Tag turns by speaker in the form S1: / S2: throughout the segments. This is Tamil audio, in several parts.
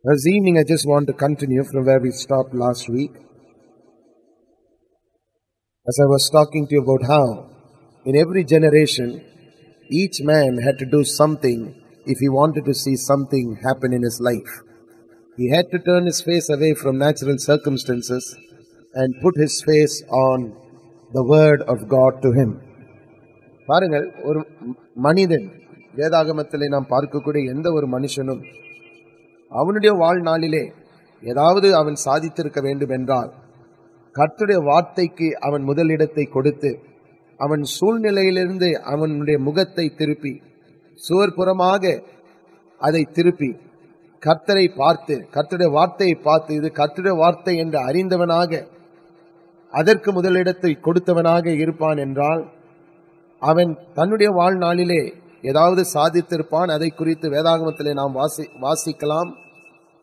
S1: This evening I just want to continue from where we stopped last week. As I was talking to you about how in every generation each man had to do something if he wanted to see something happen in his life. He had to turn his face away from natural circumstances and put his face on the word of God to him. பாருங்கள், ஒரு மனிதன் வேதாகமத்திலே நாம் பார்க்கக்கூடிய எந்த ஒரு மனுஷனும் அவனுடைய வாழ்நாளிலே ஏதாவது அவன் சாதித்திருக்க வேண்டும் என்றால் கர்த்தருடைய வார்த்தைக்கு அவன் முதலிடத்தை கொடுத்து அவன் சூழ்நிலையிலிருந்து அவனுடைய முகத்தை திருப்பி சுவர்புறமாக அதை திருப்பி கர்த்தரை பார்த்து கர்த்தருடைய வார்த்தையை பார்த்து இது கர்த்தருடைய வார்த்தை என்று அறிந்தவனாக அதற்கு முதலிடத்தை கொடுத்தவனாக இருப்பான் என்றால் அவன் தன்னுடைய வாழ்நாளிலே ஏதாவது சாதித்திருப்பான். அதை குறித்து வேதாகமத்திலே நாம் வாசிக்கலாம்.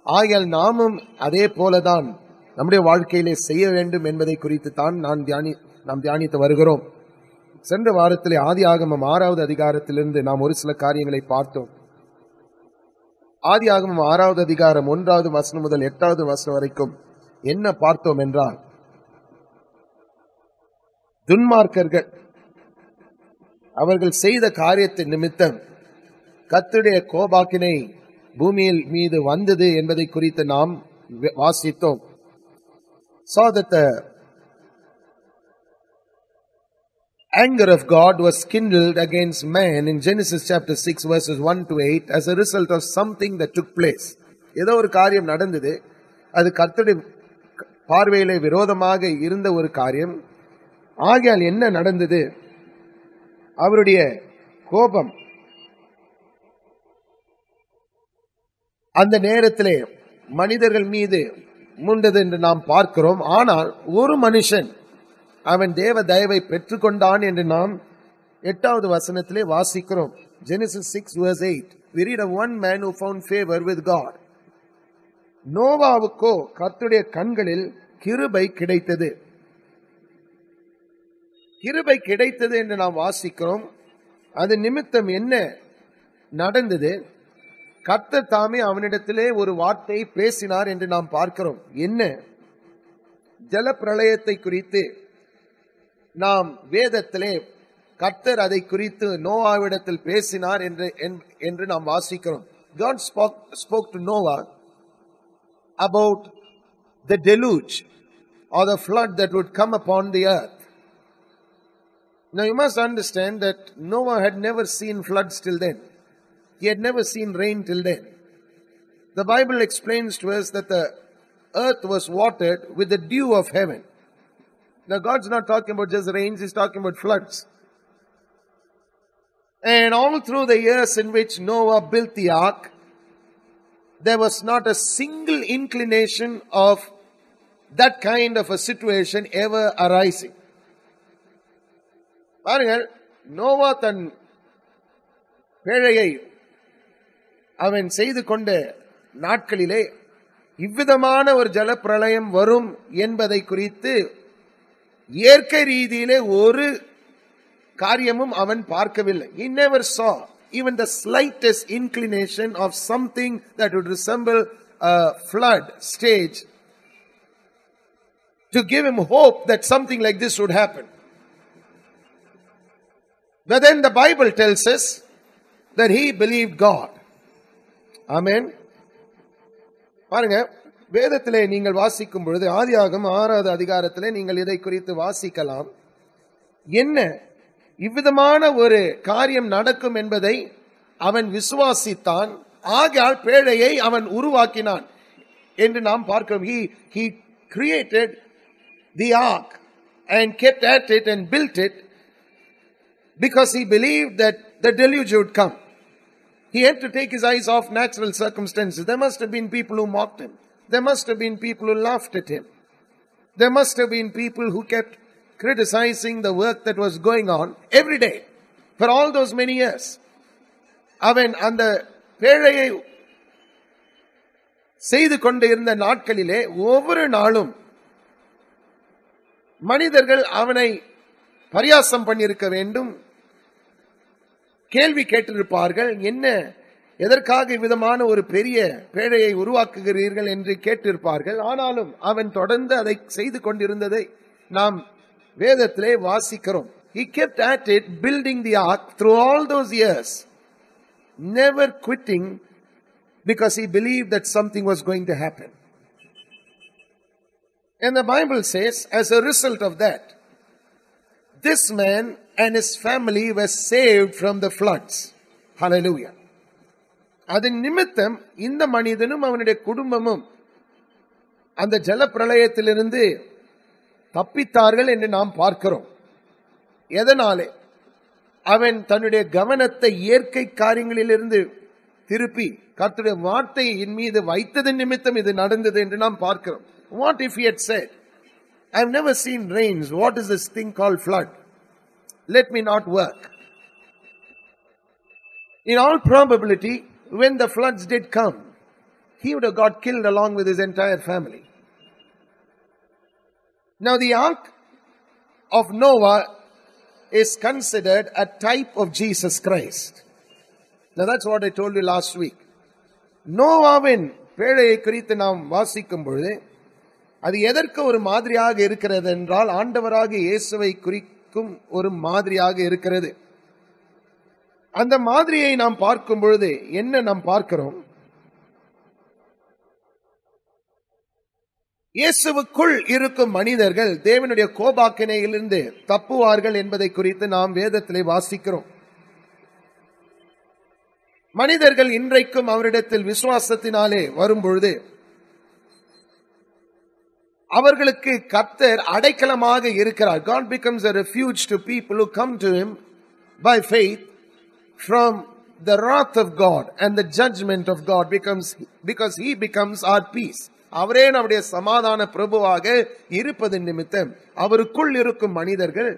S1: ஆகையால் நாமும் அதே போலதான் நம்முடைய வாழ்க்கையிலே செய்ய வேண்டும் என்பதை குறித்து தான் நாம் தியானித்து வருகிறோம். சென்ற வாரத்திலே ஆதியாகமம் 6வது அதிகாரத்திலிருந்து நாம் ஒரு சில காரியங்களை பார்த்தோம். ஆதியாகமம் 6வது அதிகாரம் 1வது வசனம் முதல் 8வது வசனம் வரைக்கும் என்ன பார்த்தோம் என்றால், துன்மார்க்கர்கள் அவர்கள் செய்த காரியத்தின் நிமித்தம் கர்த்தருடைய கோபாக்கினை பூமியில் மீது வந்தது என்பதை குறித்து நாம் வாசித்தோம். Saw that the anger of God was kindled against man in Genesis chapter 6 verses 1 to 8 as a result of something that took place. ஏதோ ஒரு காரியம் நடந்தது, அது கர்த்தருடைய பார்வையிலே விரோதமாக இருந்த ஒரு காரியம். ஆகையால் என்ன நடந்தது? அவருடைய கோபம் அந்த நேரத்திலே மனிதர்கள் மீது மூண்டது என்று நாம் பார்க்கிறோம். ஆனால் ஒரு மனுஷன் அவன் தேவ தயவை பெற்றுக்கொண்டான் என்று நாம் 8வது வசனத்திலே வாசிக்கிறோம். Genesis 6 verse 8 we read of one man who found favor with God. நோவாவுக்கோ கர்த்தருடைய கண்களில் கிருபை கிடைத்தது. கிருபை கிடைத்தது என்று நாம் வாசிக்கிறோம். அது நிமித்தம் என்ன நடந்தது? கர்த்தர் தாமே அவனிடத்திலே ஒரு வார்த்தை பேசினார் என்று நாம் பார்க்கிறோம். என்ன? ஜல பிரளயத்தை குறித்து நாம் வேதத்திலே கர்த்தர் அதை குறித்து நோவாவிடத்தில் பேசினார் என்று நாம் வாசிக்கிறோம். God spoke to Noah about the deluge or the flood that would come upon the earth. Now you must understand that Noah had never seen floods till then. He had never seen rain till then. The Bible explains to us that the earth was watered with the dew of heaven. Now God's not talking about just rains, He's talking about floods. And all through the years in which Noah built the ark, there was not a single inclination of that kind of a situation ever arising. பாருங்கள், நோவா தன் பேழையை அவன் செய்து கொண்ட நாட்களிலே இவ்விதமான ஒரு ஜலப்பிரளயம் வரும் என்பதை குறித்து இயற்கை ரீதியிலே ஒரு காரியமும் அவன் பார்க்கவில்லை. He never saw even the slightest inclination of something that would resemble a flood stage to give him hope that something like this would happen. But then the Bible tells us that he believed God. Amen. பாருங்க, வேதத்திலே நீங்கள் வாசிக்கும் பொழுது ஆதியாகமம் 6வது அதிகாரத்திலே நீங்கள் இதை குறித்து வாசிக்கலாம். என்ன இவ்விதமான ஒரு காரியம் நடக்கும் என்பதை அவன் விசுவாசித்தான். ஆகையால் பேழையை அவன் உருவாக்கினான் என்று நாம் பார்க்கிறோம். He created the ark and kept at it and built it because he believed that the deluge would come. He had to take his eyes off natural circumstances. There must have been people who mocked him. There must have been people who laughed at him. There must have been people who kept criticizing the work that was going on every day for all those many years. அவன் அந்த பேழையை செய்து கொண்டு இருந்த நாட்களிலே ஒவ்வொரு நாளும் மனிதர்கள் அவனை பரியாசம் பண்ணியிருக்க வேண்டும், கேள்வி கேட்டிருப்பார்கள். என்ன எதற்காக இவ்விதமான ஒரு பெரிய பேழையை உருவாக்குகிறீர்கள் என்று கேட்டிருப்பார்கள். ஆனாலும் அவன் தொடர்ந்து அதை செய்து கொண்டிருந்ததை நாம் வேதத்திலே வாசிக்கிறோம். He kept at it, building the ark through all those years, never quitting, because he believed that something was going to happen. And the Bible says, as a result of that, this man and his family were saved from the floods. Hallelujah. அதன் நிமித்தம் இந்த மனிதனும் அவனுடைய குடும்பமும் அந்த ஜல பிரளயத்திலிருந்து தப்பித்தார்கள் என்று நாம் பார்க்கிறோம். எதனாலே? அவன் தன்னுடைய கவனத்தை இயற்கை காரியங்களிலிருந்து திருப்பி கர்த்தருடைய வார்த்தையின் மீது வைத்ததன் நிமித்தம் இது நடந்தது என்று நாம் பார்க்கிறோம். What if he had said, I have never seen rains, what is this thing called flood? Let me not work. In all probability, when the floods did come, he would have got killed along with his entire family. Now the ark of Noah is considered a type of Jesus Christ. Now that's what I told you last week. நோவாவின் பேழையை குறித்து நாம் வாசிக்கும் பொழுது அது எதற்கு ஒரு மாதிரியாக இருக்கிறது என்றால் ஆண்டவராக இயேசுவை குறிக்கும் ஒரு மாதிரியாக இருக்கிறது. அந்த மாதிரியை நாம் பார்க்கும் பொழுது என்ன நாம் பார்க்கிறோம்? இயேசுவுக்குள் இருக்கும் மனிதர்கள் தேவனுடைய கோபாக்கினையிலிருந்து தப்புவார்கள் என்பதை குறித்து நாம் வேதத்திலே வாசிக்கிறோம். மனிதர்கள் இன்றைக்கும் அவரிடத்தில் விசுவாசத்தினாலே வரும்பொழுது அவர்களுக்கு கர்த்தர் அடைக்கலமாக இருக்கிறார். God becomes a refuge to people who come to him by faith from the wrath of God and the judgment of God, because he becomes our peace. அவரே நம்முடைய சமாதான பிரபுவாக இருப்பது நிமித்தம் அவருக்குள் இருக்கும் மனிதர்கள்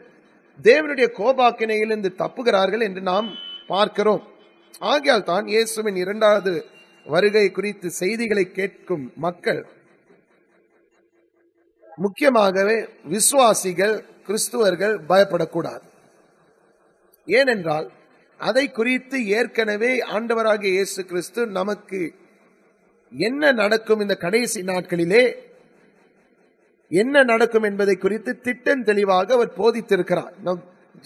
S1: தேவனுடைய கோபாக்கினையிலிருந்து தப்புகிறார்கள் என்று நாம் பார்க்கிறோம். ஆகையால் தான் இயேசுவின் இரண்டாவது வருகை குறித்து செய்திகளை கேட்கும் மக்கள், முக்கியமாகவே விசுவாசிகள் கிறிஸ்துவர்கள் பயப்படக்கூடாது. ஏனென்றால் அதை குறித்து ஏற்கனவே ஆண்டவராகிய இயேசு கிறிஸ்து நமக்கு என்ன நடக்கும் இந்த கடைசி நாட்களிலே என்ன நடக்கும் என்பதை குறித்து திட்டம் தெளிவாக அவர் போதித்திருக்கிறார். Now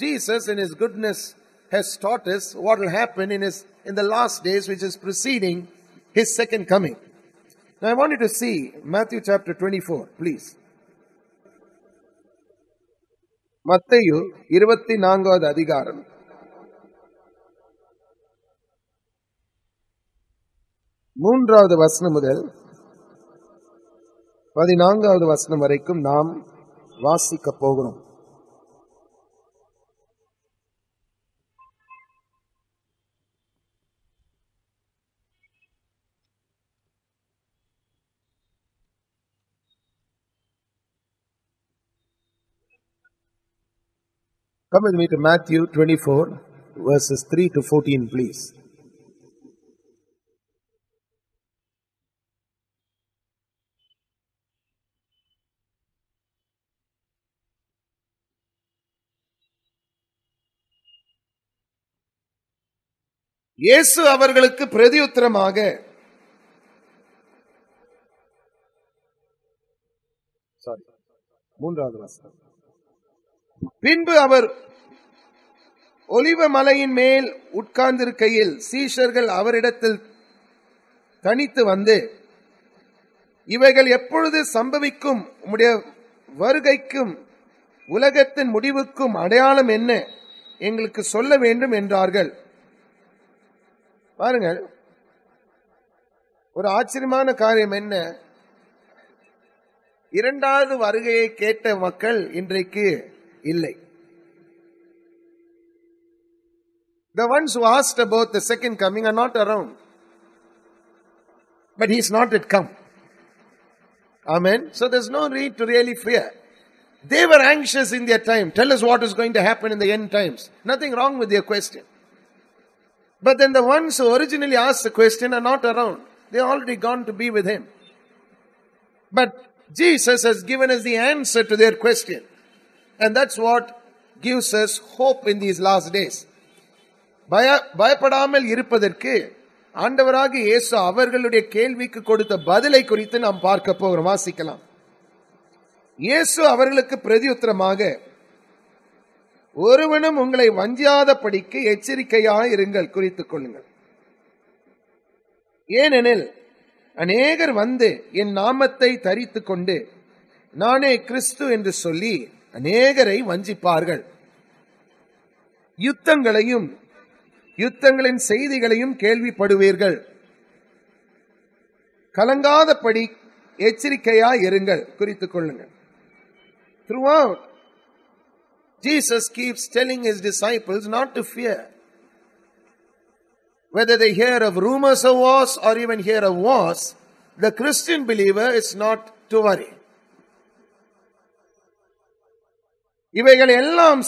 S1: Jesus in his goodness has taught us what will happen in the last days, which is preceding his second coming. Now I want you to see Matthew chapter 24, please. மத்தேயு 24வது அதிகாரம் 3வது வசனம் முதல் 14வது வசனம் வரைக்கும் நாம் வாசிக்க போகிறோம். Come with me to Matthew 24, verses 3 to 14, please. இயேசு அவர்களுக்கு பிரதியுத்தரமாக, மூன்றாவது வசனம், பின்பு அவர் ஒலிவ மலையின் மேல் உட்கார்ந்திருக்கையில் சீஷர்கள் அவரிடத்தில் தனித்து வந்து, இவைகள் எப்பொழுது சம்பவிக்கும்? உம்முடைய வருகைக்கும் உலகத்தின் முடிவுக்கும் அடையாளம் என்ன? எங்களுக்கு சொல்ல வேண்டும் என்றார்கள். பாருங்கள், ஒரு ஆச்சரியமான காரியம் என்ன? இரண்டாவது வருகையை கேட்ட மக்கள் இன்றைக்கு இல்லை. The ones who asked about the second coming are not around. But he's not yet come. Amen. So there's no need to really fear. They were anxious in their time. Tell us what is going to happen in the end times. Nothing wrong with their question. But then the ones who originally asked the question are not around. They already gone to be with him. But Jesus has given us the answer to their question. And that's what gives us hope in these last days. பயப்படாமல் இருப்பதற்கு ஆண்டவராகிய இயேசு அவர்களுடைய கேள்விக்கு கொடுத்த பதிலை குறித்து நாம் பார்க்க போகிறோம். வாசிக்கலாம். இயேசு அவர்களுக்கு பிரதியுத்தரமாக, ஒருவனும் உங்களை வஞ்சியாதபடிக்கு எச்சரிக்கையாயிருங்கள், குறித்துக் கொள்ளுங்கள். ஏனெனில் அநேகர் வந்து என் நாமத்தை தரித்துக் கொண்டு நானே கிறிஸ்து என்று சொல்லி அநேகரை வஞ்சிப்பார்கள். யுத்தங்களின் செய்திகளையும் கேள்விப்படுவீர்கள். கலங்காதபடி எச்சரிக்கையாயிருங்கள், குறித்துக் கொள்ளுங்கள். Throughout, Jesus keeps telling his disciples not to fear. Whether they hear of rumors of wars or even hear of wars, the Christian believer is not to worry. இவைகள் எல்லாம்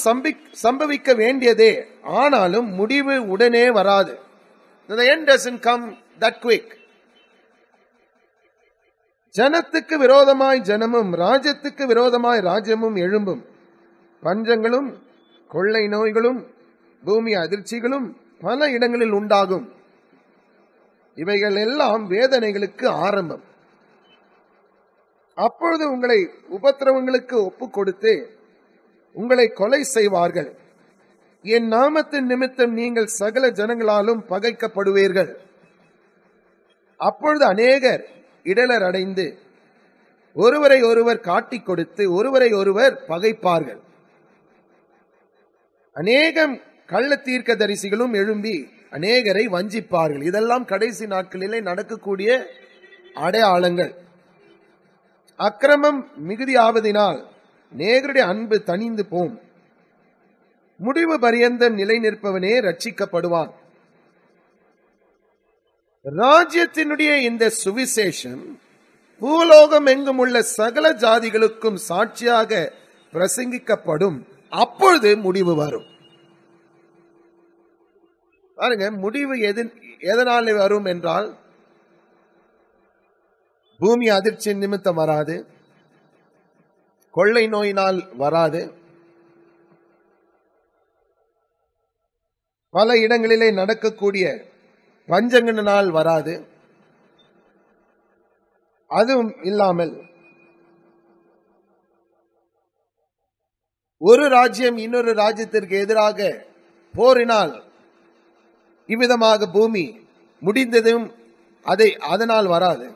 S1: சம்பவிக்க வேண்டியதே, ஆனாலும் முடிவு உடனே வராது. The end doesn't come that quick. ஜனத்துக்கு விரோதமாய் ஜனமும் ராஜ்யத்துக்கு விரோதமாய் ராஜ்யமும் எழும்பும். பஞ்சங்களும் கொள்ளை நோய்களும் பூமி அதிர்ச்சிகளும் பல இடங்களில் உண்டாகும். இவைகள் எல்லாம் வேதனைகளுக்கு ஆரம்பம். அப்பொழுது உங்களை உபத்திரவங்களுக்கு ஒப்புக் கொடுத்து உங்களை கொலை செய்வார்கள். என் நாமத்தின் நிமித்தம் நீங்கள் சகல ஜனங்களாலும் பகைக்கப்படுவீர்கள். அப்பொழுது அநேகர் இடலர் அடைந்து ஒருவரை ஒருவர் காட்டிக் கொடுத்து ஒருவரை ஒருவர் பகைப்பார்கள். அநேகம் கள்ள தீர்க்க தரிசிகளும் எழும்பி அநேகரை வஞ்சிப்பார்கள். இதெல்லாம் கடைசி நாட்களிலே நடக்கக்கூடிய அடையாளங்கள். அக்கிரமம் மிகுதியாவதினால் அநேகருடைய அன்பு தணிந்து போம். முடிவு பரியந்தம் நிலை நிற்பவனே ரட்சிக்கப்படுவான். ராஜ்யத்தினுடைய இந்த சுவிசேஷம் பூலோகம் எங்கும் உள்ள சகல ஜாதிகளுக்கும் சாட்சியாக பிரசங்கிக்கப்படும். அப்பொழுது முடிவு வரும். பாருங்க, முடிவு எதனால் வரும் என்றால், பூமி அதிர்ச்சி நிமித்தம் வராது, கொள்ளை நோயினால் வராது, பல இடங்களிலே நடக்கக்கூடிய பஞ்சங்களினால் வராது. அதுவும் இல்லாமல் ஒரு ராஜ்யம் இன்னொரு ராஜ்யத்திற்கு எதிராக போரினால் இவ்விதமாக பூமி முடிந்ததும் அதனால் வராது.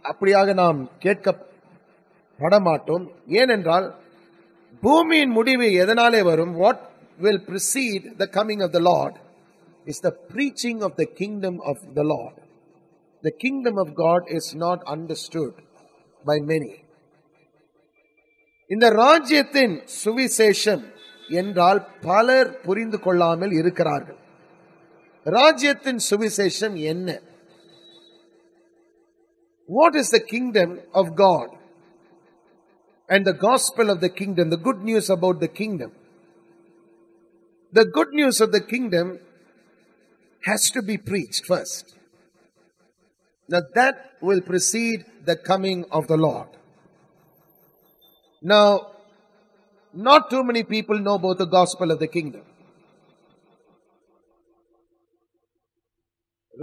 S1: அப்படியாக நாம் கேட்கப்பட மாட்டோம். ஏனென்றால் பூமியின் முடிவு எதனாலே வரும்? What will precede the coming of the Lord is the preaching of the kingdom of the Lord. The kingdom of God is not understood by many. இந்த ராஜ்யத்தின் சுவிசேஷம் என்றால் பலர் புரிந்து கொள்ளாமல் இருக்கிறார்கள். ராஜ்யத்தின் சுவிசேஷம் என்ன? What is the kingdom of God and the gospel of the kingdom, the good news about the kingdom? The good news of the kingdom has to be preached first. Now that will precede the coming of the Lord. Now, not too many people know about the gospel of the kingdom.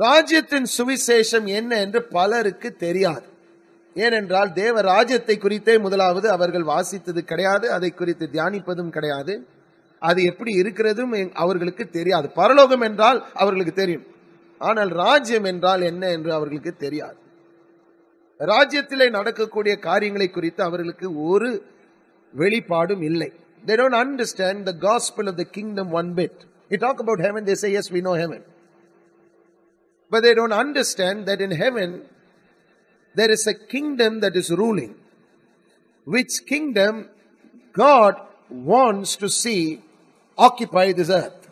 S1: ராஜ்யத்தின் சுவிசேஷம் என்ன என்று பலருக்கு தெரியாது. ஏனென்றால் தேவ ராஜ்யத்தை குறித்தே முதலாவது அவர்கள் வாசித்தது கிடையாது, அதை குறித்து தியானிப்பதும் கிடையாது. அது எப்படி இருக்கிறதும் அவர்களுக்கு தெரியாது. பரலோகம் என்றால் அவர்களுக்கு தெரியும், ஆனால் ராஜ்யம் என்றால் என்ன என்று அவர்களுக்கு தெரியாது. ராஜ்யத்திலே நடக்கக்கூடிய காரியங்களை குறித்து அவர்களுக்கு ஒரு வெளிப்பாடும் இல்லை. They don't understand the gospel of the kingdom one bit. You talk about heaven, they say yes, we know heaven. But they don't understand that in heaven there is a kingdom that is ruling, which kingdom God wants to see occupy this earth.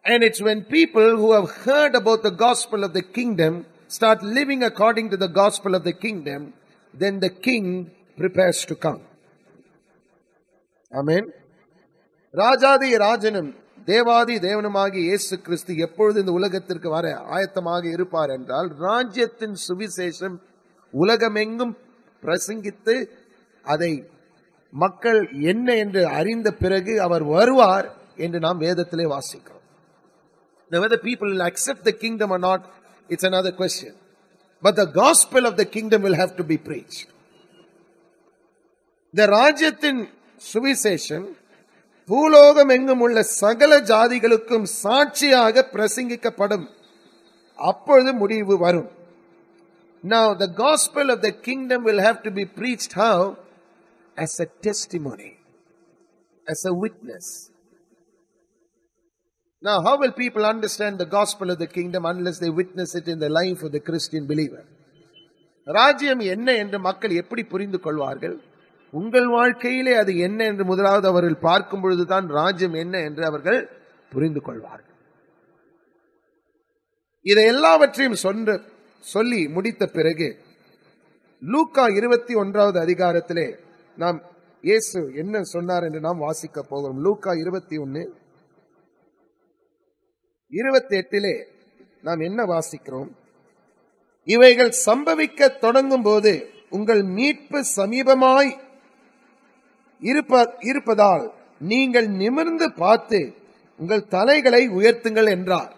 S1: And it's when people who have heard about the gospel of the kingdom start living according to the gospel of the kingdom, then the king prepares to come. Amen. ராஜாதி ராஜனும் தேவாதி தேவனுமாகி இயேசு கிறிஸ்து எப்பொழுது இந்த உலகத்திற்கு வர ஆயத்தமாக இருப்பார் என்றால், ராஜ்யத்தின் சுவிசேஷம் உலகமெங்கும் பிரசங்கித்து அதை மக்கள் என்ன என்று அறிந்த பிறகு அவர் வருவார் என்று நாம் வேதத்திலே வாசிக்கிறோம். Now whether people will accept the kingdom or not, it's another question. But the gospel of the kingdom will have to be preached. The ராஜ்யத்தின் சுவிசேஷம் பூலோகம் எங்கும் உள்ள சகல ஜாதிகளுக்கும் சாட்சியாக பிரசங்கிக்கப்படும். அப்பொழுது முடிவு வரும். Now the gospel of the kingdom will have to be preached how? As a testimony, as a witness. Now how will people understand the gospel of the kingdom unless they witness it in the life of the Christian believer? ராஜ்யம் என்ன என்று மக்கள் எப்படி புரிந்து கொள்வார்கள்? உங்கள் வாழ்க்கையிலே அது என்ன என்று முதலாவது அவர்கள் பார்க்கும் பொழுதுதான் ராஜ்யம் என்ன என்று அவர்கள் புரிந்து கொள்வார்கள். இதை எல்லாவற்றையும் சொல்லி முடித்த பிறகு லூக்கா 21வது அதிகாரத்திலே நாம் இயேசு என்ன சொன்னார் என்று நாம் வாசிக்க போகிறோம். லூக்கா 21:28 நாம் என்ன வாசிக்கிறோம்? இவைகள் சம்பவிக்க தொடங்கும் போது உங்கள் மீட்பு சமீபமாய் இருப்பதால் நீங்கள் நிமிர்ந்து பார்த்து உங்கள் தலைகளை உயர்த்துங்கள் என்றார்.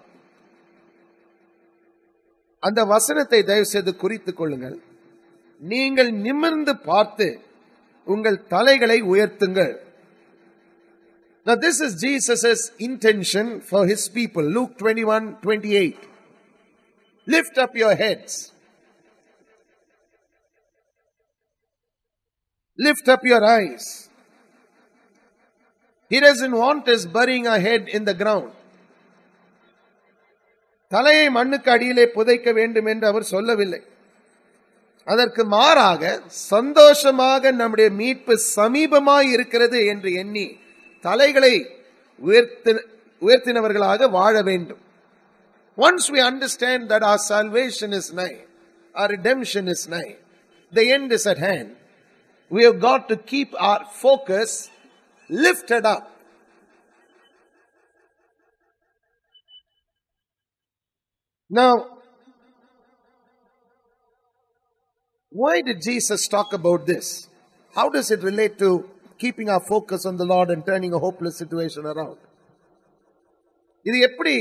S1: அந்த வசனத்தை தயவு செய்து குறித்துக் கொள்ளுங்கள். நீங்கள் நிமிர்ந்து பார்த்து உங்கள் தலைகளை உயர்த்துங்கள். Now this is Jesus' intention for his people. Luke 21:28. Lift up your heads. Lift up your eyes. He doesn't want us burying our head in the ground. தலையை மண்ணுக்கு அடியிலே புதைக்க வேண்டும் என்று அவர் சொல்லவில்லை. அதற்கு மாறாக சந்தோஷமாக நம்முடைய மீட்பு சமீபமாய் இருக்கிறது என்று எண்ணி தலைகளை உயர்த்தினவர்களாக வாழ வேண்டும். Once we understand that our salvation is nigh, our redemption is nigh, the end is at hand, we have got to keep our focus lifted up. Now, why did Jesus talk about this? How does it relate to keeping our focus on the Lord and turning a hopeless situation around? இது எப்படி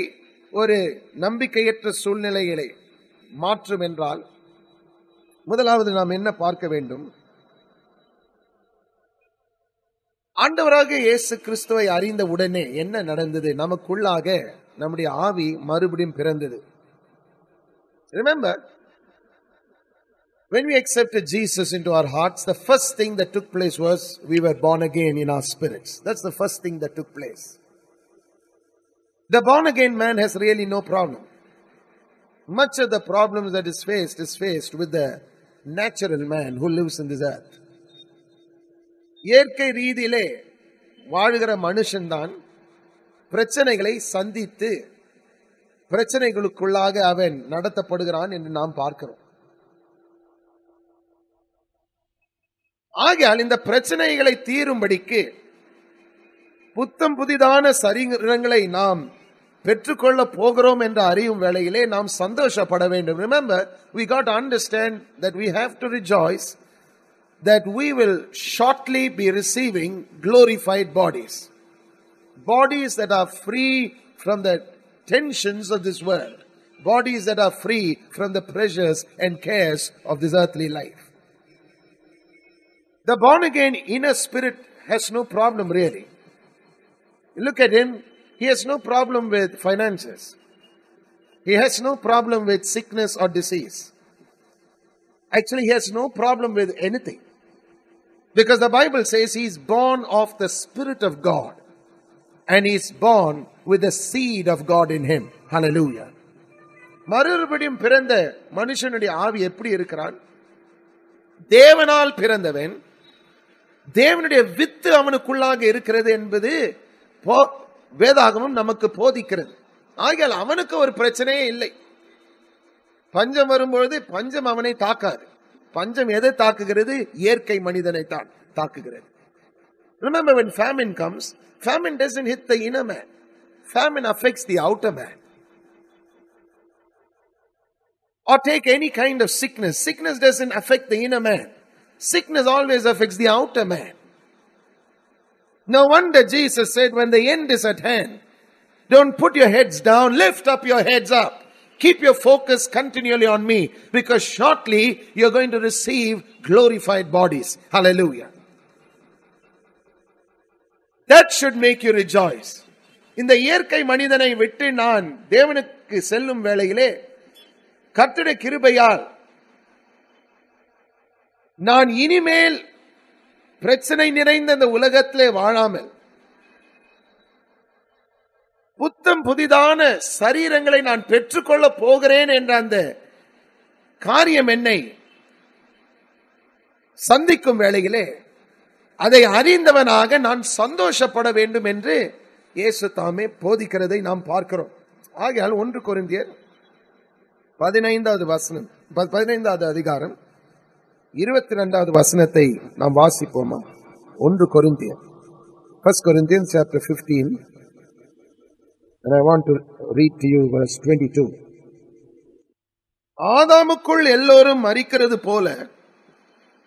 S1: ஒரு நம்பிக்கையற்ற சூழ்நிலைகளை மாற்றும் என்றால், முதலாவது நாம் என்ன பார்க்க வேண்டும்? ஆண்டவராக இயேசு கிறிஸ்துவை அறிந்த உடனே என்ன நடந்தது? நமக்குள்ளாக நம்முடைய ஆவி மறுபடியும் பிறந்தது. Remember, when we accepted Jesus into our hearts, the first thing that took place was we were born again in our spirits. That's the first thing that took place. The born again man has really no problem. Much of the problems that is faced with the natural man who lives in this earth. இயற்கை ரீதியிலே வாழ்கிற மனுஷன்தான் பிரச்சனைகளை சந்தித்து பிரச்சனைகளுக்குள்ளாக அவன் நடத்தப்படுகிறான் என்று நாம் பார்க்கிறோம். ஆகையால் இந்த பிரச்சனைகளை தீரும்படிக்கு புத்தம் புதிதான சரீரங்களை நாம் பெற்றுக்கொள்ள போகிறோம் என்ற அறியும் வேளையிலே நாம் சந்தோஷப்பட வேண்டும். Remember, we got to understand that we have to rejoice that we will shortly be receiving glorified bodies. Bodies that are free from the tensions of this world. Bodies that are free from the pressures and cares of this earthly life. The born again inner spirit has no problem really. Look at him. He has no problem with finances. He has no problem with sickness or disease. Actually, he has no problem with anything. Because the Bible says he is born of the Spirit of God. And he is born with the seed of God in him. Hallelujah. மறுபடியும் பிறந்த மனுஷனுடைய ஆவி எப்படி இருக்கிறான்? தேவனால் பிறந்தவன், தேவனுடைய வித்து அவனுக்குள்ளாக இருக்கிறது என்பது வேதாகமம் நமக்கு போதிக்கிறது. ஆகையால் அவனுக்கு ஒரு பிரச்சனையே இல்லை. பஞ்சம் வரும்பொழுது பஞ்சம் அவனை தாக்காது. பஞ்சம் எதை தாக்குகிறது? இயற்கை மனிதனை தான் தாக்குகிறது. Remember, when famine comes, famine doesn't hit the inner man. Famine affects the outer man. Or take any kind of sickness. Sickness doesn't affect the inner man. Sickness always affects the outer man. No wonder Jesus said, when the end is at hand, Don't put your heads down. Lift up your heads up. Keep your focus continually on me, because shortly you're going to receive glorified bodies. Hallelujah. That should make you rejoice. இந்த இயற்கை மனிதனை விட்டு நான் தேவனுக்கு செல்லும் வேளையிலே கர்த்தருடைய கிருபையால் நான் இனிமேல் பிரச்சனை நிறைந்த இந்த உலகத்திலே வாழாமல் புத்தம் புதிதான சரீரங்களை நான் பெற்றுக்கொள்ள போகிறேன் என்ற அந்த காரியம் என்னை சந்திக்கும் வேளையிலே அதை அறிந்தவனாக நான் சந்தோஷப்பட வேண்டும் என்று இயேசு தாமே போதிக்கிறதை நாம் பார்க்கிறோம். ஆகையால் 1 கொரிந்தியர் 15வது அதிகாரம் 22வது வசனத்தை நாம் வாசிப்போமா? 1 கொரிந்தியர், 1 Corinthians chapter 15, and I want to read to you verse 22. ஆதாமுக்குள் எல்லோரும் மரிக்கிறது போல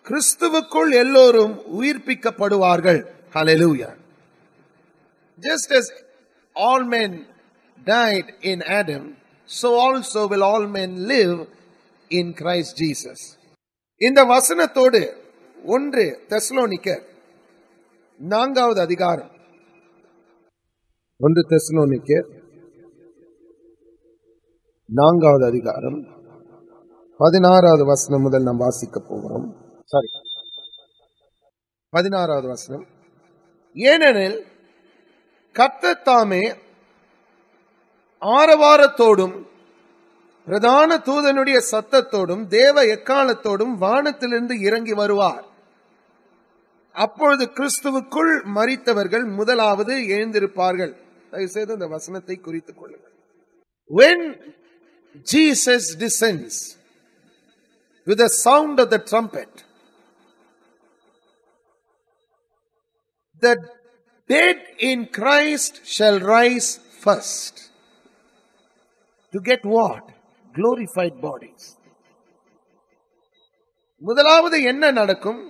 S1: கிறிஸ்துவுக்குள் எல்லோரும் உயிர்ப்பிக்கப்படுவார்கள். Hallelujah. Just as all men died in Adam, so also will all men live in Christ Jesus. இந்த வசனத்தோடு 1 தெசலோனிக்கர் 4வது அதிகாரம், 1 தெசலோனிக்கர் 4வது அதிகாரம் 16வது வசனம் முதல் நாம் வாசிக்க போகிறோம். 16வது வசனம். ஏனெனில் கர்த்தர் தாமே ஆரவாரத்தோடும் பிரதான தூதனுடைய சத்தத்தோடும் தேவ எக்காலத்தோடும் வானத்திலிருந்து இறங்கி வருவார். அப்பொழுது கிறிஸ்துவுக்குள் மரித்தவர்கள் முதலாவது எழுந்திருப்பார்கள். தயவுசெய்து இந்த வசனத்தை குறித்துக் கொள்ளுங்கள். When Jesus descends with the sound of the trumpet, the dead in Christ shall rise first. To get what? Glorified bodies. முதலாவது என்ன நடக்கும்?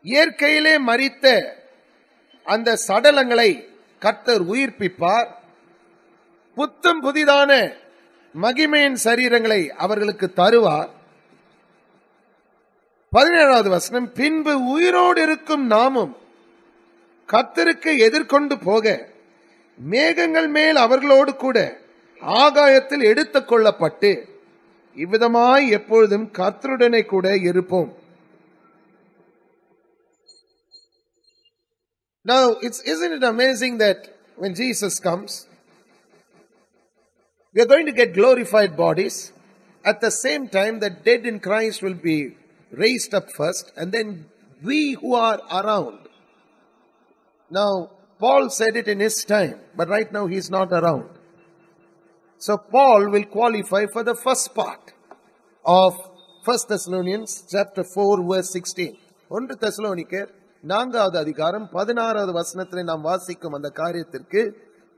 S1: இயற்கையிலே மரித்த அந்த சடலங்களை கர்த்தர் உயிர்ப்பிப்பார். புத்தம் புதிதான மகிமையின் சரீரங்களை அவர்களுக்கு தருவார். 17வது வசனம். பின்பு உயிரோடு இருக்கும் நாமும் கர்த்தருக்கு எதிர்கொண்டு போக மேகங்கள் மேல் அவர்களோடு கூட ஆகாயத்தில் எடுத்துக் கொள்ளப்பட்டு இவ்விதமாய் எப்பொழுதும் கர்த்தருடனே கூட இருப்போம். Now, isn't it amazing that when Jesus comes, we are going to get glorified bodies. At the same time, the dead in Christ will be raised up first, and then we who are around. Now, Paul said it in his time, but right now he is not around. So Paul will qualify for the first part of 1 Thessalonians chapter 4 verse 16. 1 தெசலோனிக்கர் 4வது அதிகாரம் 16வது வசனத்திலே நாம் வாசிக்கும் அந்த காரியத்திற்கு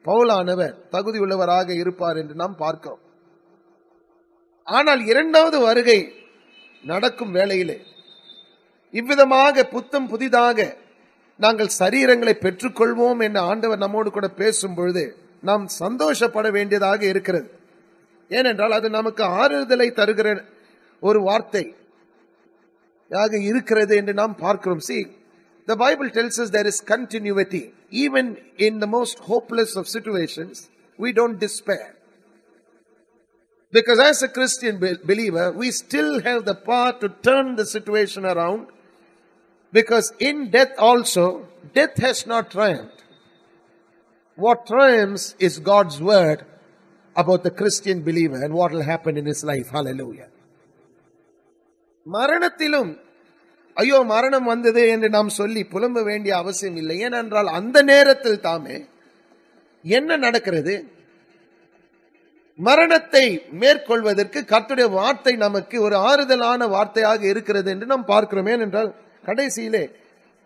S1: பவுலானவர் தகுதியுள்ளவராக இருப்பார் என்று நாம் பார்க்கிறோம். ஆனால் 2வது வருகை நடக்கும் வேளையிலே இவ்விதமாக புத்தம் புதிதாக நாங்கள் சரீரங்களை பெற்றுக்கொள்வோம் என்று ஆண்டவர் நம்மோடு கூட பேசும் பொழுது நாம் சந்தோஷப்பட வேண்டியதாக இருக்கிறது. ஏனென்றால் அது நமக்கு ஆறுதலை தருகிற ஒரு வார்த்தை இருக்கிறது என்று நாம் பார்க்கிறோம். See, the Bible tells us there is continuity. Even in the most hopeless of situations, we don't despair. Because as a Christian believer, we still have the power to turn the situation around. Because in death also, death has not triumphed. What triumphs is God's word about the Christian believer and what will happen in his life. Hallelujah. மரணத்திலும் ஐயோ மரணம் வந்தது என்று நாம் சொல்லி புலம்ப வேண்டிய அவசியம் இல்லை. ஏனென்றால் அந்த நேரத்தில் தாமே என்ன நடக்கிறது? மரணத்தை மேற்கொள்வதற்கு கர்த்தருடைய வார்த்தை நமக்கு ஒரு ஆறுதலான வார்த்தையாக இருக்கிறது என்று நாம் பார்க்கிறோம். ஏனென்றால் கடைசியிலே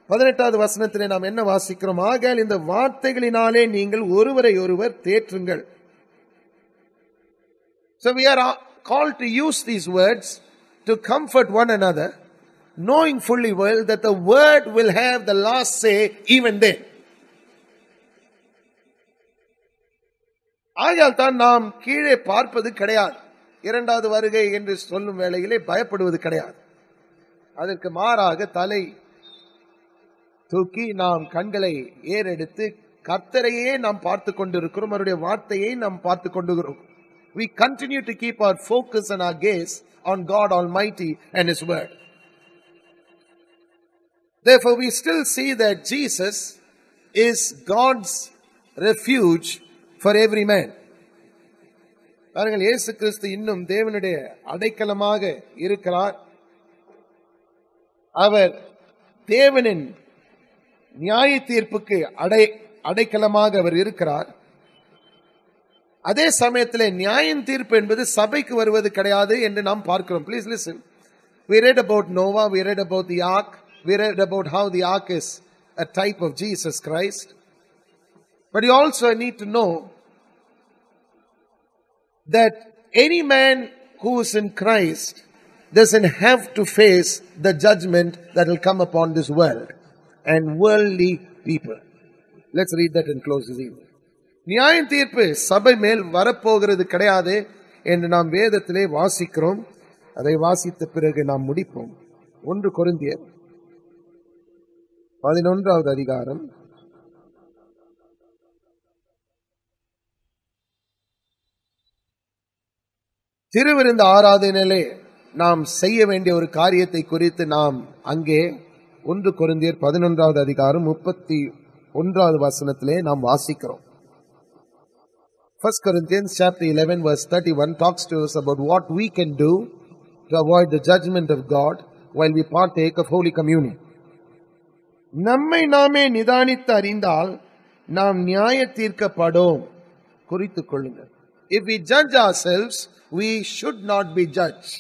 S1: 18வது வசனத்திலே நாம் என்ன வாசிக்கிறோம்? ஆகையால் இந்த வார்த்தைகளினாலே நீங்கள் ஒருவரை ஒருவர் தேற்றுங்கள். So we are called to use these words to comfort one another, knowing fully well that the word will have the last say even then. ஆகையால் தான் நாம் கீழே பார்ப்பது கிடையாது. இரண்டாவது வருகை என்று சொல்லும் வேளையிலே பயப்படுவது கிடையாது. அதற்கு மாறாக தலை தூக்கி நாம் கண்களை ஏறெடுத்து கர்த்தரையே நாம் பார்த்து கொண்டிருக்கிறோம். அவருடைய வார்த்தையை நாம் பார்த்து கொண்டிருக்கிறோம். We continue to keep our focus and our gaze on God Almighty and His Word. Therefore, we still see that Jesus is God's refuge for every man. பாருங்கள், இயேசு கிறிஸ்து இன்னும் தேவனுடைய அடைக்கலமாக இருக்கிறார். அவர் தேவனின் நியாய தீர்ப்புக்கு அடைக்கலமாக அவர் இருக்கிறார். அதே சமயத்தில் நியாயம் தீர்ப்பு என்பது சபைக்கு வருவது கிடையாது என்று நாம் பார்க்கிறோம். Please listen. We read about Noah, we read about the ark, we read about how the ark is a type of Jesus Christ. But you also need to know that any man who is in Christ doesn't have to face the judgment that will come upon this world and worldly people. Let's read that and close this evening. நியாய தீர்ப்பு சபை மேல் வரப்போகிறது கிடையாது என்று நாம் வேதத்திலே வாசிக்கிறோம். அதை வாசித்த பிறகு நாம் முடிப்போம். 1 கொரிந்தியர் 11வது அதிகாரம் 6 ஆராதனையிலே நாம் செய்ய வேண்டிய ஒரு காரியத்தை குறித்து நாம் அங்கே 1 கொரிந்தியர் 11வது அதிகாரம் 31வது வசனத்திலே நாம் வாசிக்கிறோம். 1 Corinthians chapter 11 verse 31 talks to us about what we can do to avoid the judgment of God while we partake of Holy Communion. நம்மை நாமே நிதானித்து அறிந்தால் நாம் நியாய தீர்க்கப்படும். குறித்துக் கொள்ளுங்கள். If we judge ourselves, we should not be judged.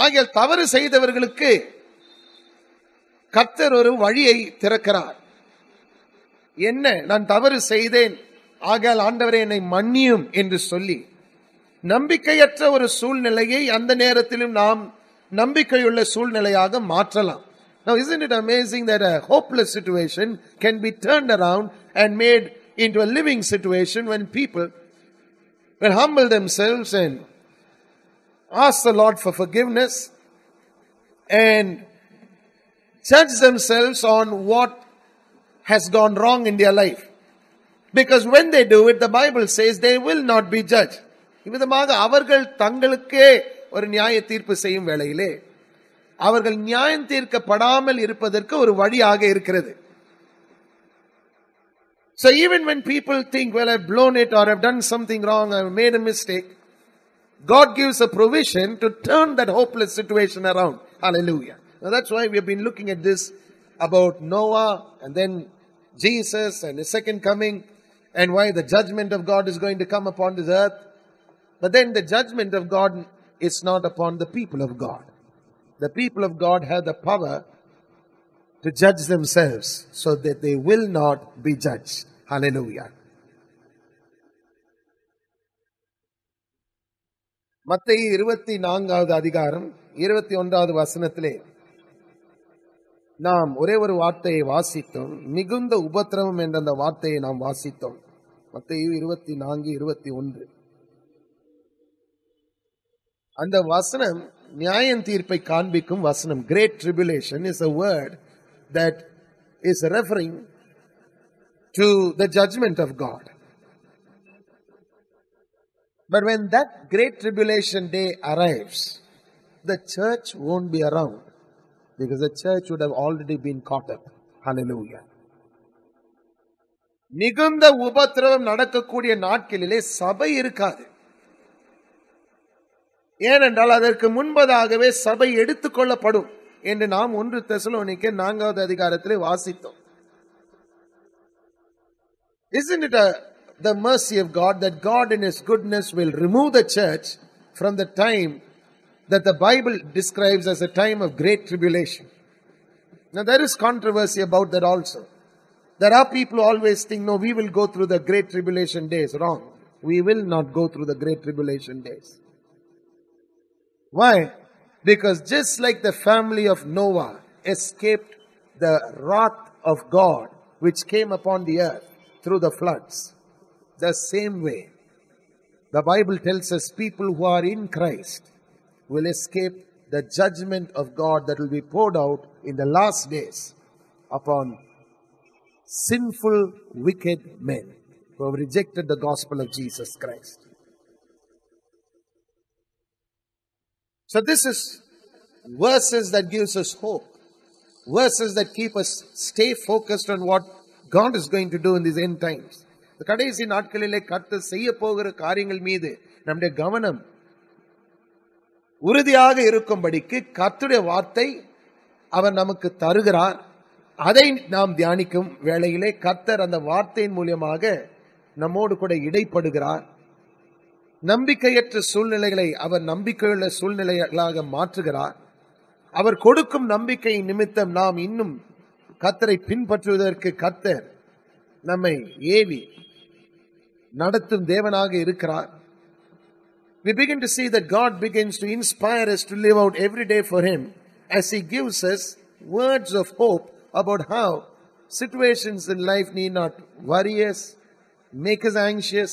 S1: ஆகையால் தவறு செய்தவர்களுக்கு கர்த்தர் ஒரு வழியை திறக்கிறார். என்ன, நான் தவறு செய்தேன், ஆகையால் ஆண்டவரே என்னை மன்னியும் என்று சொல்லி நம்பிக்கையற்ற ஒரு சூழ்நிலையை அந்த நேரத்திலும் நாம் நம்பிக்கையுள்ள சூழ்நிலையாக மாற்றலாம். Now, isn't it amazing that a hopeless situation can be turned around and made into a living situation when people will humble themselves and ask the Lord for forgiveness and judge themselves on what has gone wrong in their life. Because when they do it, the Bible says they will not be judged. இவ்விதமாக அவர்கள் தங்களுக்கே ஒரு நியாய தீர்ப்பு செய்யும் வேளையிலே அவர்கள் நியாயம் தீர்க்கப்படாமல் இருப்பதற்கு ஒரு வழியாக இருக்கிறது. So even when people think, well, I've blown it or I've done something wrong, I've made a mistake, God gives a provision to turn that hopeless situation around. Hallelujah. Now that's why we have been looking at this about Noah and then Jesus and His second coming and why the judgment of God is going to come upon this earth. But then the judgment of God is not upon the people of God. The people of God have the power to judge themselves so that they will not be judged. Hallelujah. மத்தேயு 24வது அதிகாரம் 21வது வசனத்திலே நாம் ஒரே ஒரு வார்த்தையை வாசித்தோம். மிகுந்த உபத்திரவம் என்ற அந்த வார்த்தையை நாம் வாசித்தோம். மத்தேயு 24:21. அந்த வசனம் நியாயம் தீர்ப்பை காண்பிக்கும் வசனம். Great tribulation is a word that is referring to the judgment of God. But when that great tribulation day arrives, the church won't be around because the church would have already been caught up. Hallelujah. மிகுந்த உபத்திரவம் நடக்கக்கூடிய நாட்களிலே சபை இருக்காது. ஏனென்றால் அதற்கு முன்பதாகவே சபை எடுத்துக்கொள்ளப்படும் என்று நாம் 1 தெசலோனிக்கேயர் 4வது அதிகாரத்திலே வாசித்தோம். Isn't it the mercy of God that God in His goodness will remove the church from the time that the Bible describes as a time of great tribulation? Now there is controversy about that also. There are people who always think, no, we will go through the great tribulation days. Wrong. We will not go through the great tribulation days. Why? Because just like the family of Noah escaped the wrath of God which came upon the earth through the floods, the same way the Bible tells us people who are in Christ will escape the judgment of God that will be poured out in the last days upon sinful, wicked men who have rejected the gospel of Jesus Christ. So this is verses that gives us hope. Verses that keep us stay focused on what God is going to do in these end times. இந்த கடைசி நாட்களிலே கர்த்தர் செய்ய போகிற காரியங்கள் மீது நம்முடைய கவனம் உறுதியாக இருக்கும்படிக்கு கர்த்தருடைய வார்த்தை அவர் நமக்கு தருகிறார். அதை நாம் தியானிக்கும் வேளையிலே கர்த்தர் அந்த வார்த்தையின் மூலமாக நம்மோடு கூட இடைப்படுகிறார். நம்பிக்கையற்ற சூழ்நிலைகளை அவர் நம்பிக்கையுள்ள சூழ்நிலைகளாக மாற்றுகிறார். அவர் கொடுக்கும் நம்பிக்கை நிமித்தம் நாம் இன்னும் கர்த்தரை பின்பற்றுவதற்கு கர்த்தர் நம்மை ஏவி நடத்தும் தேவனாக இருக்கிறார். We begin to see that God begins to inspire us to live out every day for Him as He gives us words of hope about how situations in life need not worry us, make us anxious,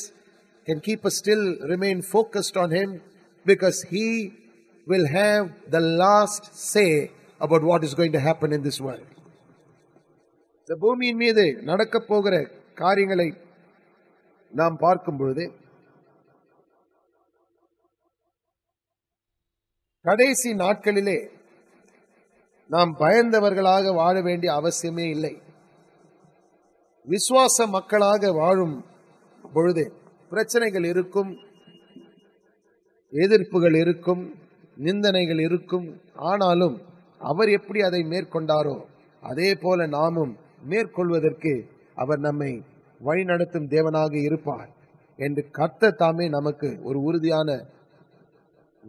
S1: can keep us still, remain focused on Him, because He will have the last say about what is going to happen in this world. இந்த பூமியின் மீது நடக்க போகிற காரியங்களை நாம் பார்க்கும் பொழுது கடைசி நாட்களிலே நாம் பயந்தவர்களாக வாழ வேண்டிய அவசியமே இல்லை. விசுவாச மக்களாக வாழும் பொழுது பிரச்சனைகள் இருக்கும், எதிர்ப்புகள் இருக்கும், நிந்தனைகள் இருக்கும். ஆனாலும் அவர் எப்படி அதை மேற்கொண்டாரோ அதே போல நாமும் மேற்கொள்வதற்கு அவர் நம்மை வழிநடத்தும் தேவனாக இருப்பார் என்று கர்த்தர் தாமே நமக்கு ஒரு உறுதியான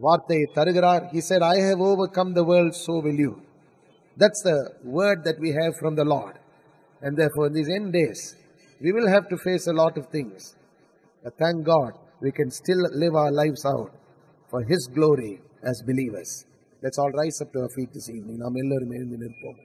S1: வார்த்தையை தருகிறார். He said, I have overcome the world, so will you. That's the word that we have from the Lord. And therefore in these end days we will have to face a lot of things. But thank God we can still live our lives out for His glory as believers. Let's all rise up to our feet this evening. நாம் எல்லாரும் எழுந்து நிற்போம்.